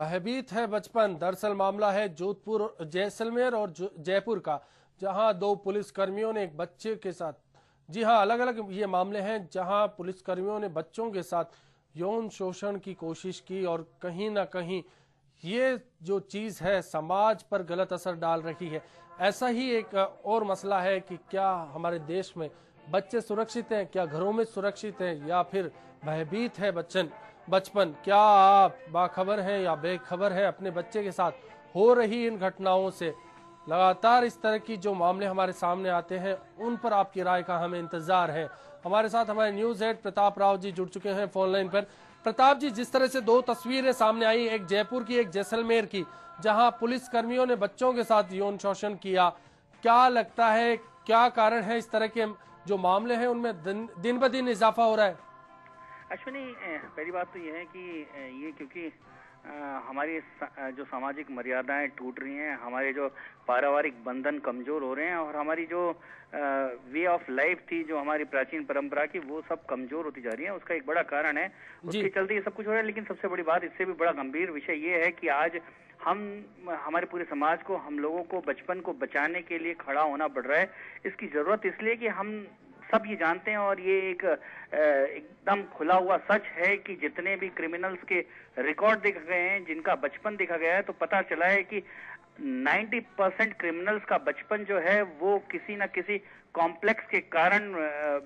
भयभीत है बचपन। दरअसल मामला है जोधपुर, जैसलमेर और जयपुर का, जहां दो पुलिस कर्मियों ने एक बच्चे के साथ, जी हां, अलग अलग ये मामले हैं जहां पुलिस कर्मियों ने बच्चों के साथ यौन शोषण की कोशिश की और कहीं ना कहीं ये जो चीज है समाज पर गलत असर डाल रही है। ऐसा ही एक और मसला है कि क्या हमारे देश में बच्चे सुरक्षित हैं, क्या घरों में सुरक्षित हैं, या फिर भयभीत है बचपन। क्या आप बाखबर हैं या बेखबर हैं अपने बच्चे के साथ हो रही इन घटनाओं से? लगातार इस तरह की जो मामले हमारे सामने आते हैं उन पर आपकी राय का हमें इंतजार है। हमारे साथ हमारे न्यूज हेड प्रताप राव जी जुड़ चुके हैं फोन लाइन पर। प्रताप जी, जिस तरह से दो तस्वीरें सामने आई, एक जयपुर की एक जैसलमेर की, जहां पुलिस कर्मियों ने बच्चों के साथ यौन शोषण किया, क्या लगता है क्या कारण है इस तरह के जो मामले हैं उनमें दिन ब दिन इजाफा हो रहा है? अश्विनी, पहली बात तो यह है कि ये क्योंकि हमारी जो सामाजिक मर्यादाएं टूट रही हैं, हमारे जो पारिवारिक बंधन कमजोर हो रहे हैं और हमारी जो वे ऑफ लाइफ थी, जो हमारी प्राचीन परंपरा की, वो सब कमजोर होती जा रही है। उसका एक बड़ा कारण है, उसके चलते ये सब कुछ हो रहा है। लेकिन सबसे बड़ी बात, इससे भी बड़ा गंभीर विषय ये है कि आज हमारे पूरे समाज को, हम लोगों को बचपन को बचाने के लिए खड़ा होना पड़ रहा है। इसकी जरूरत इसलिए कि हम सब ये जानते हैं और ये एक एकदम खुला हुआ सच है कि जितने भी क्रिमिनल्स के रिकॉर्ड देखे गए हैं, जिनका बचपन देखा गया है, तो पता चला है कि 90% क्रिमिनल्स का बचपन जो है वो किसी न किसी कॉम्प्लेक्स के कारण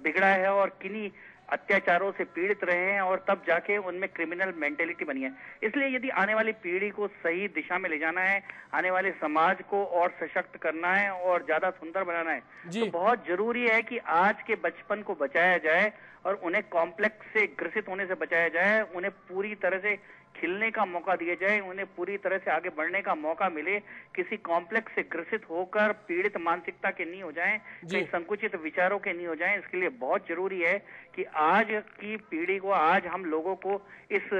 बिगड़ा है और किन्हीं अत्याचारों से पीड़ित रहे हैं और तब जाके उनमें क्रिमिनल मेंटेलिटी बनी है। इसलिए यदि आने वाली पीढ़ी को सही दिशा में ले जाना है, आने वाले समाज को और सशक्त करना है और ज्यादा सुंदर बनाना है, तो बहुत जरूरी है कि आज के बचपन को बचाया जाए और उन्हें कॉम्प्लेक्स से ग्रसित होने से बचाया जाए, उन्हें पूरी तरह से खिलने का मौका दिया जाए, उन्हें पूरी तरह से आगे बढ़ने का मौका मिले, किसी कॉम्प्लेक्स से ग्रसित होकर पीड़ित मानसिकता के नहीं हो जाएं, कहीं संकुचित विचारों के नहीं हो जाएं। इसके लिए बहुत जरूरी है कि आज की पीढ़ी को, आज हम लोगों को इस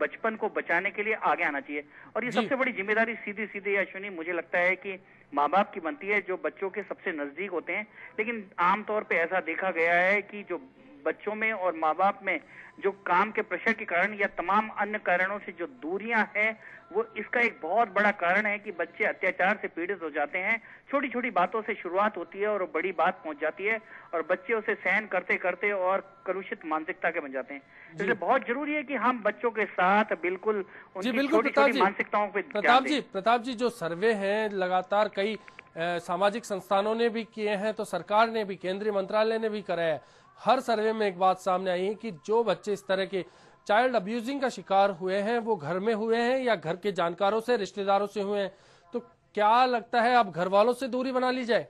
बचपन को बचाने के लिए आगे आना चाहिए। और ये सबसे बड़ी जिम्मेदारी सीधी सीधी अश्विनी मुझे लगता है कि माँ बाप की बनती है, जो बच्चों के सबसे नजदीक होते हैं। लेकिन आमतौर पर ऐसा देखा गया है कि जो बच्चों में और माँ बाप में जो काम के प्रेशर के कारण या तमाम अन्य कारणों से जो दूरियां हैं, वो इसका एक बहुत बड़ा कारण है कि बच्चे अत्याचार से पीड़ित हो जाते हैं। छोटी छोटी बातों से शुरुआत होती है और बड़ी बात पहुंच जाती है और बच्चे उसे सहन करते करते और कलुषित मानसिकता के बन जाते हैं। इसलिए बहुत जरूरी है कि हम बच्चों के साथ बिल्कुल उनकी छोटी छोटी मानसिकताओं पर ध्यान दें। प्रताप जी, जो सर्वे हैं लगातार कई सामाजिक संस्थानों ने भी किए हैं, तो सरकार ने भी, केंद्रीय मंत्रालय ने भी कराया है। हर सर्वे में एक बात सामने आई है कि जो बच्चे इस तरह के चाइल्ड अब्यूजिंग का शिकार हुए हैं वो घर में हुए हैं या घर के जानकारों से, रिश्तेदारों से हुए हैं। तो क्या लगता है अब घर वालों से दूरी बना ली जाए?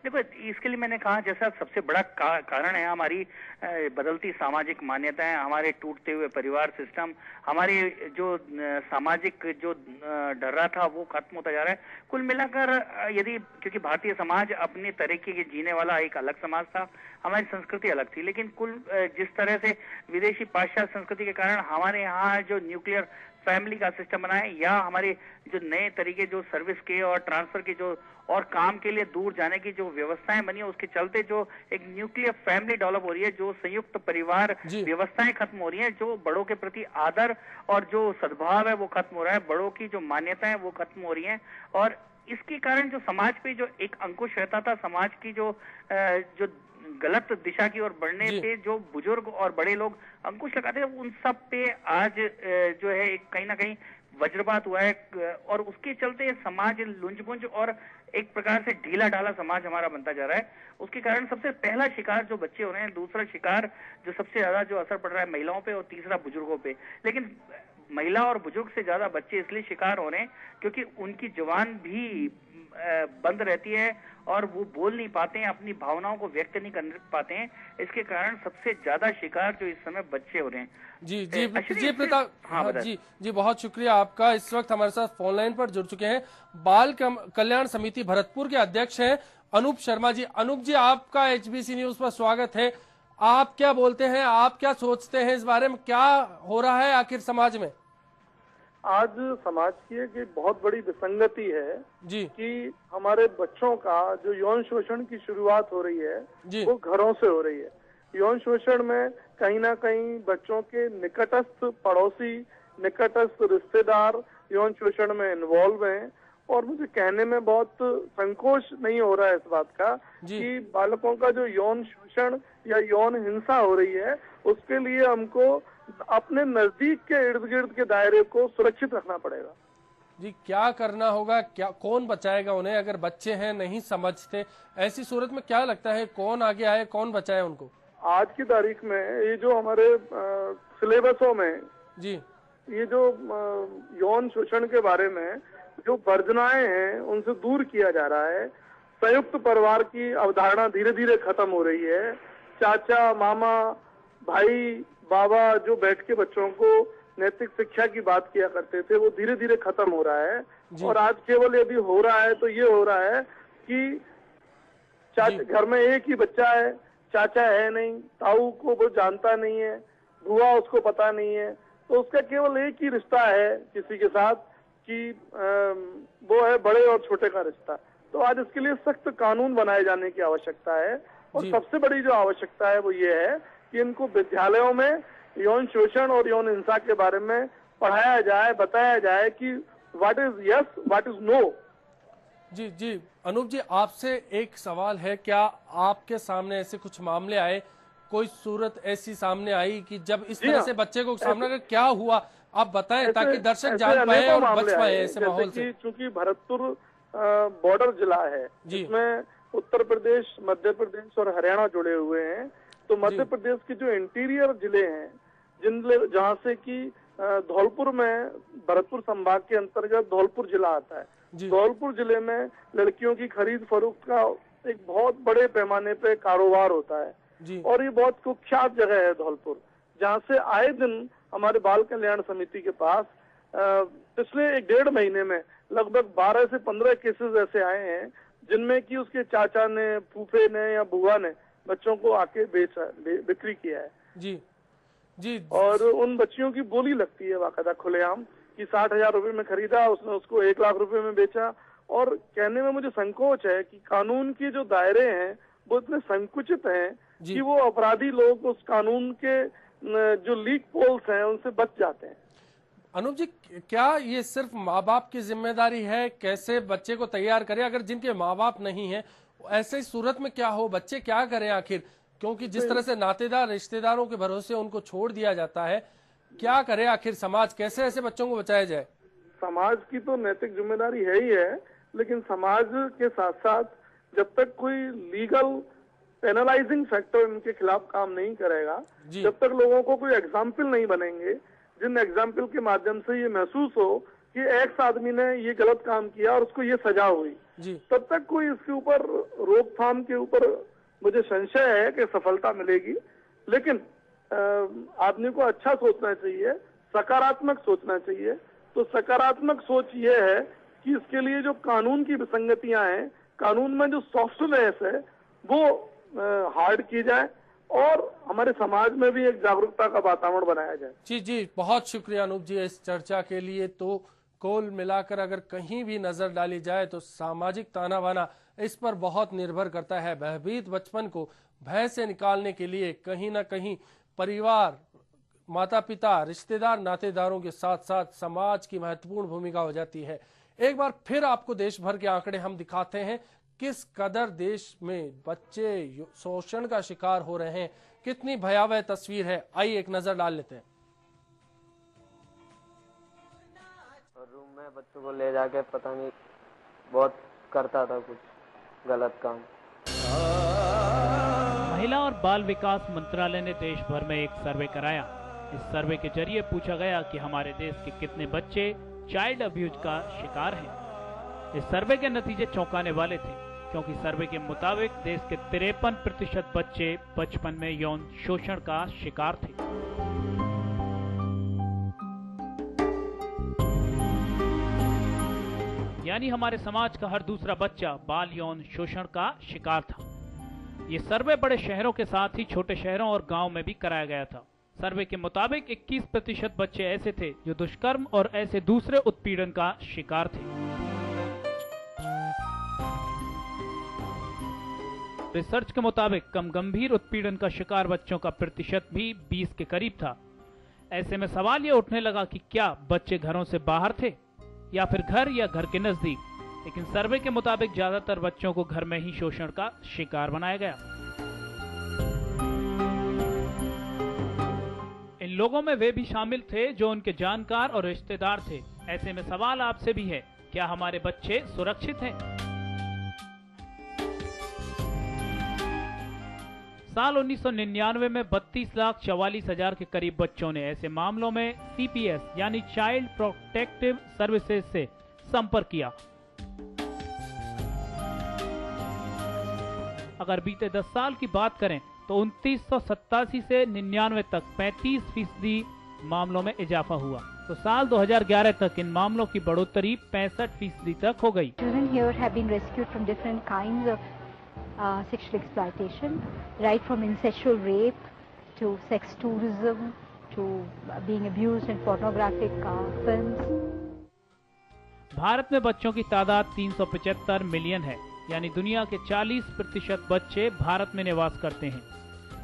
देखो, इसके लिए मैंने कहा, जैसा सबसे बड़ा कारण है हमारी बदलती सामाजिक मान्यताएं, हमारे टूटते हुए परिवार सिस्टम, हमारी जो सामाजिक जो डर्रा था वो खत्म होता जा रहा है। कुल मिलाकर यदि, क्योंकि भारतीय समाज अपने तरीके के जीने वाला एक अलग समाज था, हमारी संस्कृति अलग थी, लेकिन जिस तरह से विदेशी पाश्चात्य संस्कृति के कारण हमारे यहाँ जो न्यूक्लियर फैमिली का सिस्टम बना है, या हमारे जो नए तरीके जो सर्विस के और ट्रांसफर के जो और काम के लिए दूर जाने की जो व्यवस्थाएं बनी है, उसके चलते जो एक न्यूक्लियर फैमिली डेवलप हो रही है, जो संयुक्त परिवार व्यवस्थाएं खत्म हो रही हैं, जो बड़ों के प्रति आदर और जो सद्भाव है वो खत्म हो रहा है, बड़ों की जो मान्यताएं वो खत्म हो रही हैं। और इसके कारण जो समाज पे जो एक अंकुश रहता था, समाज की जो गलत दिशा की ओर बढ़ने पे जो बुजुर्ग और बड़े लोग अंकुश लगाते हैं, उन सब पे आज जो है एक कहीं ना कहीं वज्रपात हुआ है और उसके चलते समाज लुंज-पुंज और एक प्रकार से ढीला ढाला समाज हमारा बनता जा रहा है। उसके कारण सबसे पहला शिकार जो बच्चे हो रहे हैं, दूसरा शिकार जो सबसे ज्यादा जो असर पड़ रहा है महिलाओं पे, और तीसरा बुजुर्गों पे। लेकिन महिला और बुजुर्ग से ज्यादा बच्चे इसलिए शिकार हो रहे हैं क्योंकि उनकी जुबान भी बंद रहती है और वो बोल नहीं पाते हैं, अपनी भावनाओं को व्यक्त नहीं कर पाते हैं। इसके कारण सबसे ज्यादा शिकार जो इस समय बच्चे हो रहे हैं। जी प्रताप, हाँ जी बहुत शुक्रिया आपका। इस वक्त हमारे साथ फोन लाइन पर जुड़ चुके हैं बाल कल्याण समिति भरतपुर के अध्यक्ष हैं अनूप शर्मा जी। अनूप जी, आपका एचबीसी न्यूज पर स्वागत है। आप क्या बोलते हैं, आप क्या सोचते हैं इस बारे में, क्या हो रहा है आखिर समाज में? आज समाज की एक बहुत बड़ी विसंगति है जी कि हमारे बच्चों का जो यौन शोषण की शुरुआत हो रही है वो घरों से हो रही है। यौन शोषण में कहीं ना कहीं बच्चों के निकटस्थ पड़ोसी, निकटस्थ रिश्तेदार यौन शोषण में इन्वॉल्व हैं। और मुझे कहने में बहुत संकोच नहीं हो रहा है इस बात का कि बालकों का जो यौन शोषण या यौन हिंसा हो रही है उसके लिए हमको अपने नजदीक के इर्द गिर्द के दायरे को सुरक्षित रखना पड़ेगा। जी, क्या करना होगा, क्या कौन बचाएगा उन्हें? अगर बच्चे हैं नहीं समझते, ऐसी सूरत में क्या लगता है कौन आगे आए, कौन बचाए उनको? आज की तारीख में ये जो हमारे सिलेबसों में जी ये जो यौन शोषण के बारे में जो वर्जनाएं हैं उनसे दूर किया जा रहा है। संयुक्त परिवार की अवधारणा धीरे धीरे खत्म हो रही है। चाचा, मामा, भाई, बाबा जो बैठ के बच्चों को नैतिक शिक्षा की बात किया करते थे वो धीरे धीरे खत्म हो रहा है। और आज केवल यदि हो रहा है तो ये हो रहा है कि घर में एक ही बच्चा है, चाचा है नहीं, ताऊ को वो जानता नहीं है, बुआ उसको पता नहीं है, तो उसका केवल एक ही रिश्ता है किसी के साथ कि वो है बड़े और छोटे का रिश्ता। तो आज इसके लिए सख्त कानून बनाए जाने की आवश्यकता है। और सबसे बड़ी जो आवश्यकता है वो ये है कि इनको विद्यालयों में यौन शोषण और यौन हिंसा के बारे में पढ़ाया जाए, बताया जाए कि what is yes, what is no. जी जी अनूप जी, आपसे एक सवाल है, क्या आपके सामने ऐसे कुछ मामले आए, कोई सूरत ऐसी सामने आई कि जब इस तरह से बच्चे को सामना कर क्या हुआ, आप बताएं ताकि दर्शक जान पाए और बच पाए ऐसे माहौल से। चूंकि भरतपुर बॉर्डर जिला है जिसमें उत्तर प्रदेश, मध्य प्रदेश और हरियाणा जुड़े हुए हैं, तो मध्य प्रदेश के जो इंटीरियर जिले हैं जहाँ से कि धौलपुर में भरतपुर संभाग के अंतर्गत धौलपुर जिला आता है, धौलपुर जिले में लड़कियों की खरीद फरोख्त का एक बहुत बड़े पैमाने पे कारोबार होता है। और ये बहुत कुख्यात जगह है धौलपुर, जहाँ से आए दिन हमारे बाल कल्याण समिति के पास पिछले 1.5 महीने में लगभग 12 से 15 केसेस ऐसे आए हैं जिनमें कि उसके चाचा ने, फूफे ने या बुआ ने बच्चों को आके बिक्री किया है। जी और उन बच्चियों की बोली लगती है बाकायदा खुलेआम कि 60,000 रुपए में खरीदा, उसने उसको 1 लाख रुपए में बेचा। और कहने में मुझे संकोच है कि कानून के जो दायरे हैं वो इतने संकुचित हैं कि वो अपराधी लोग उस कानून के जो लीक पोल्स हैं उनसे बच जाते हैं। अनूप जी, क्या ये सिर्फ माँ बाप की जिम्मेदारी है, कैसे बच्चे को तैयार करें? अगर जिनके माँ बाप नहीं है ऐसे सूरत में क्या हो, बच्चे क्या करें आखिर? क्योंकि जिस तरह से नातेदार रिश्तेदारों के भरोसे उनको छोड़ दिया जाता है, क्या करे आखिर समाज, कैसे ऐसे बच्चों को बचाया जाए? समाज की तो नैतिक जिम्मेदारी है ही है, लेकिन समाज के साथ साथ जब तक कोई लीगल पेनलाइजिंग फैक्टर इनके खिलाफ काम नहीं करेगा, जब तक लोगों को कोई एग्जाम्पल नहीं बनेंगे जिन एग्जाम्पल के माध्यम से ये महसूस हो कि एक्स आदमी ने ये गलत काम किया और उसको ये सजा हुई, तब तक कोई इसके ऊपर रोकथाम के ऊपर मुझे संशय है कि सफलता मिलेगी। लेकिन आदमी को अच्छा सोचना चाहिए, सकारात्मक सोचना चाहिए। तो सकारात्मक सोच ये है कि इसके लिए जो कानून की विसंगतियां हैं, कानून में जो सॉफ्टनेस है वो हार्ड की जाए और हमारे समाज में भी एक जागरूकता का वातावरण बनाया जाए। जी, बहुत शुक्रिया अनूप जी इस चर्चा के लिए। तो कुल मिलाकर अगर कहीं भी नजर डाली जाए तो सामाजिक ताना बाना इस पर बहुत निर्भर करता है। भयभीत बचपन को भय से निकालने के लिए कहीं ना कहीं परिवार, माता पिता, रिश्तेदार, नातेदारों के साथ साथ समाज की महत्वपूर्ण भूमिका हो जाती है। एक बार फिर आपको देश भर के आंकड़े हम दिखाते हैं, किस कदर देश में बच्चे शोषण का शिकार हो रहे हैं, कितनी भयावह तस्वीर है। आइए एक नजर डाल लेते हैं। रूम में बच्चों को ले जाके पता नहीं बहुत करता था कुछ गलत काम। महिला और बाल विकास मंत्रालय ने देश भर में एक सर्वे कराया। इस सर्वे के जरिए पूछा गया कि हमारे देश के कितने बच्चे चाइल्ड अब्यूज का शिकार हैं। इस सर्वे के नतीजे चौंकाने वाले थे, क्योंकि सर्वे के मुताबिक देश के 53% बच्चे बचपन में यौन शोषण का शिकार थे। यानी हमारे समाज का हर दूसरा बच्चा बाल यौन शोषण का शिकार था। ये सर्वे बड़े शहरों के साथ ही छोटे शहरों और गांव में भी कराया गया था। सर्वे के मुताबिक 21% बच्चे ऐसे थे जो दुष्कर्म और ऐसे दूसरे उत्पीड़न का शिकार थे। रिसर्च के मुताबिक कम गंभीर उत्पीड़न का शिकार बच्चों का प्रतिशत भी 20 के करीब था। ऐसे में सवाल ये उठने लगा कि क्या बच्चे घरों से बाहर थे? या फिर घर या घर के नजदीक। लेकिन सर्वे के मुताबिक ज्यादातर बच्चों को घर में ही शोषण का शिकार बनाया गया। इन लोगों में वे भी शामिल थे जो उनके जानकार और रिश्तेदार थे। ऐसे में सवाल आपसे भी है, क्या हमारे बच्चे सुरक्षित हैं? साल 1999 में 32,44,000 के करीब बच्चों ने ऐसे मामलों में CPS यानी चाइल्ड प्रोटेक्टिव सर्विसेज से संपर्क किया। अगर बीते 10 साल की बात करें तो 2987 से 99 तक 35% मामलों में इजाफा हुआ। तो साल 2011 तक इन मामलों की बढ़ोतरी 65% तक हो गई। Children here have been rescued from different kinds of sexual exploitation, right from incestual rape to sex tourism to being abused in pornographic films. Bharat में बच्चों की तादाद 375 मिलियन है, यानी दुनिया के 40% बच्चे भारत में निवास करते हैं।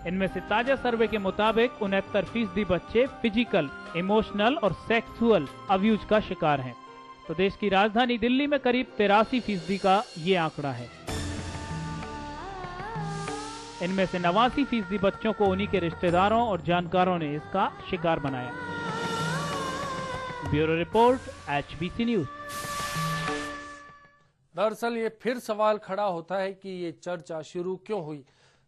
इनमें से ताजा सर्वे के मुताबिक 69% बच्चे फिजिकल, इमोशनल और सेक्सुअल अब्यूज का शिकार हैं। तो देश की राजधानी दिल्ली में करीब 83% का ये आंकड़ा है। इनमें से 89% बच्चों को उन्हीं के रिश्तेदारों और जानकारों ने इसका शिकार बनाया। Bureau report, HBC news. दरअसल ये फिर सवाल खड़ा होता है कि ये चर्चा शुरू क्यों हुई।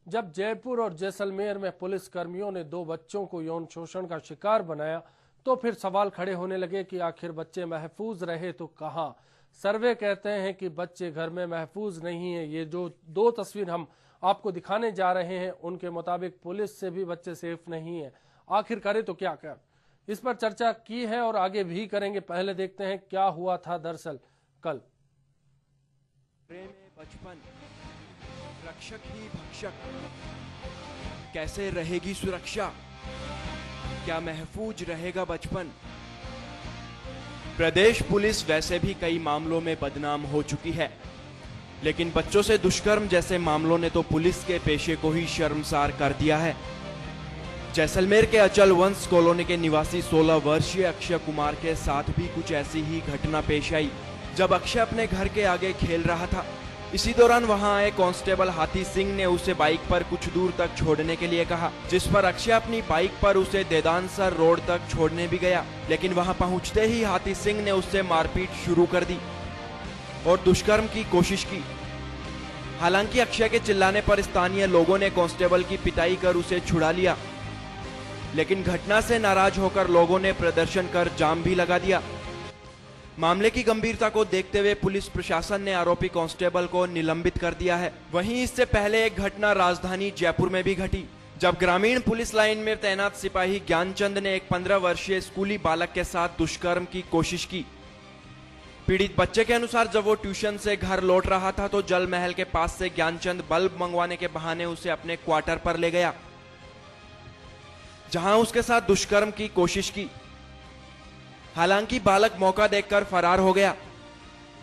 जब जयपुर और जैसलमेर में पुलिस कर्मियों ने 2 बच्चों को यौन शोषण का शिकार बनाया तो फिर सवाल खड़े होने लगे कि आखिर बच्चे महफूज रहे तो कहां। सर्वे कहते हैं कि बच्चे घर में महफूज नहीं है। ये जो 2 तस्वीर हम आपको दिखाने जा रहे हैं उनके मुताबिक पुलिस से भी बच्चे सेफ नहीं है। आखिर करे तो क्या कर, इस पर चर्चा की है और आगे भी करेंगे। पहले देखते हैं क्या हुआ था दरअसल कल। प्रेम बचपन, रक्षक ही भक्षक, कैसे रहेगी सुरक्षा, क्या महफूज रहेगा बचपन। प्रदेश पुलिस वैसे भी कई मामलों में बदनाम हो चुकी है, लेकिन बच्चों से दुष्कर्म जैसे मामलों ने तो पुलिस के पेशे को ही शर्मसार कर दिया है। जैसलमेर के अचल वंश कॉलोनी के निवासी 16 वर्षीय अक्षय कुमार के साथ भी कुछ ऐसी ही घटना पेश आई। जब अक्षय अपने घर के आगे खेल रहा था, इसी दौरान वहां आए कांस्टेबल हाथी सिंह ने उसे बाइक पर कुछ दूर तक छोड़ने के लिए कहा, जिस पर अक्षय अपनी बाइक पर उसे देदानसर रोड तक छोड़ने भी गया। लेकिन वहां पहुंचते ही हाथी सिंह ने उससे मारपीट शुरू कर दी और दुष्कर्म की कोशिश की। हालांकि अक्षय के चिल्लाने पर स्थानीय लोगों ने कांस्टेबल की पिटाई कर उसे छुड़ा लिया, लेकिन घटना से नाराज होकर लोगों ने प्रदर्शन कर जाम भी लगा दिया। मामले की गंभीरता को देखते हुए पुलिस प्रशासन ने आरोपी कांस्टेबल को निलंबित कर दिया है। वहीं इससे पहले एक घटना राजधानी जयपुर में भी घटी, जब ग्रामीण पुलिस लाइन में तैनात सिपाही ज्ञानचंद ने एक 15 वर्षीय स्कूली बालक के साथ दुष्कर्म की कोशिश की। पीड़ित बच्चे के अनुसार जब वो ट्यूशन से घर लौट रहा था तो जल महल के पास से ज्ञानचंद बल्ब मंगवाने के बहाने उसे अपने क्वार्टर पर ले गया, जहां उसके साथ दुष्कर्म की कोशिश की। हालांकि बालक मौका देखकर फरार हो गया।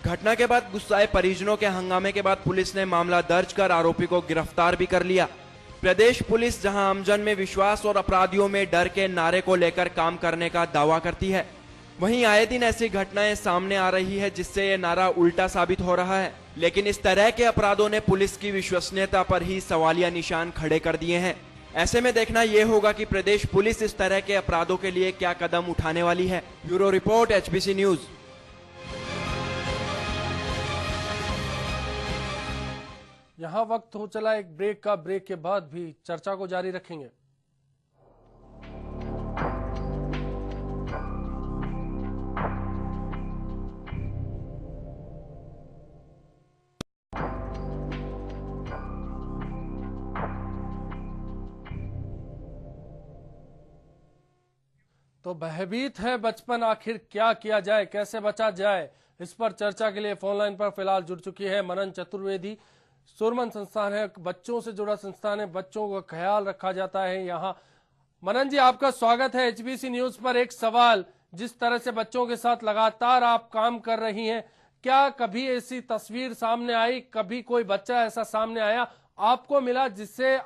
घटना के बाद गुस्साए परिजनों के हंगामे के बाद पुलिस ने मामला दर्ज कर आरोपी को गिरफ्तार भी कर लिया। प्रदेश पुलिस जहां आमजन में विश्वास और अपराधियों में डर के नारे को लेकर काम करने का दावा करती है, वहीं आए दिन ऐसी घटनाएं सामने आ रही है जिससे ये नारा उल्टा साबित हो रहा है। लेकिन इस तरह के अपराधों ने पुलिस की विश्वसनीयता पर ही सवालिया निशान खड़े कर दिए हैं। ऐसे में देखना यह होगा कि प्रदेश पुलिस इस तरह के अपराधों के लिए क्या कदम उठाने वाली है। Bureau report, HBC news. यहाँ वक्त हो चला एक ब्रेक का। ब्रेक के बाद भी चर्चा को जारी रखेंगे। तो भयभीत है बचपन, आखिर क्या किया जाए, कैसे बचा जाए, इस पर चर्चा के लिए फोन लाइन पर फिलहाल जुड़ चुकी है मनन चतुर्वेदी। सुरमन संस्थान है, बच्चों से जुड़ा संस्थान है, बच्चों का ख्याल रखा जाता है यहाँ। मनन जी, आपका स्वागत है HBC न्यूज पर। एक सवाल, जिस तरह से बच्चों के साथ लगातार आप काम कर रही हैं, क्या कभी ऐसी तस्वीर सामने आई, कभी कोई बच्चा ऐसा सामने आया आपको मिला जिससे